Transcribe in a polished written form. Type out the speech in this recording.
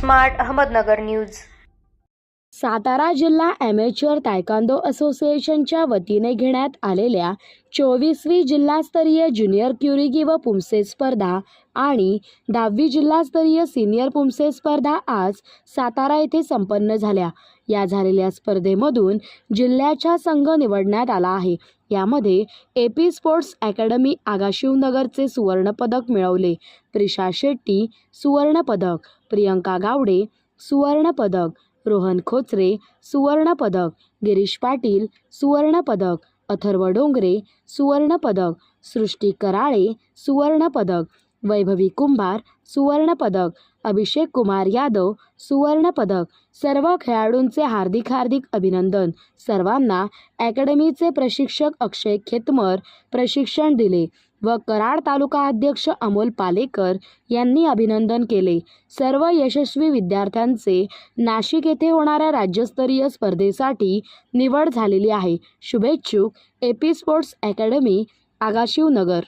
Smart Ahmednagar news. Satara जिल्हा ॲमेच्युअर taekwondo असोसिएशनच्या वतीने घेण्यात आलेल्या 24वी जिल्हास्तरीय ज्युनियर क्युरिगी व पुमसे स्पर्धा आणि 10वी जिल्हास्तरीय सिनियर पुमसे स्पर्धा आज सातारा येथे संपन्न झाल्या। या झालेल्या स्पर्धेमधून जिल्ह्याचा संघ निवडण्यात आला आहे। यामध्ये AP स्पोर्ट्स अकॅडमी आगाशिवनगरचे सुवर्ण पदक मिळवले। त्रिशा शेट्टी सुवर्ण पदक, प्रियंका गावडे सुवर्ण पदक, रोहन खोचरे सुवर्ण पदक, गिरीश पाटील सुवर्ण पदक, अथर्व डोंगरे सुवर्ण पदक, सृष्टी कराळे सुवर्ण पदक, वैभवी कुंभार सुवर्ण पदक, अभिषेक कुमार यादव सुवर्ण पदक। सर्व खेळाडूंचे हार्दिक अभिनंदन। सर्वांना अकॅडमीचे प्रशिक्षक अक्षय खेतमर प्रशिक्षण दिले व कराड तालुका अध्यक्ष अमोल पालेकर यांनी अभिनंदन केले। सर्व यशस्वी विद्यार्थ्यांचे नाशिक येथे होणाऱ्या राज्यस्तरीय स्पर्धेसाठी निवड झालेली आहे। शुभेच्छुक AP स्पोर्ट्स अकॅडमी आगाशिवनगर।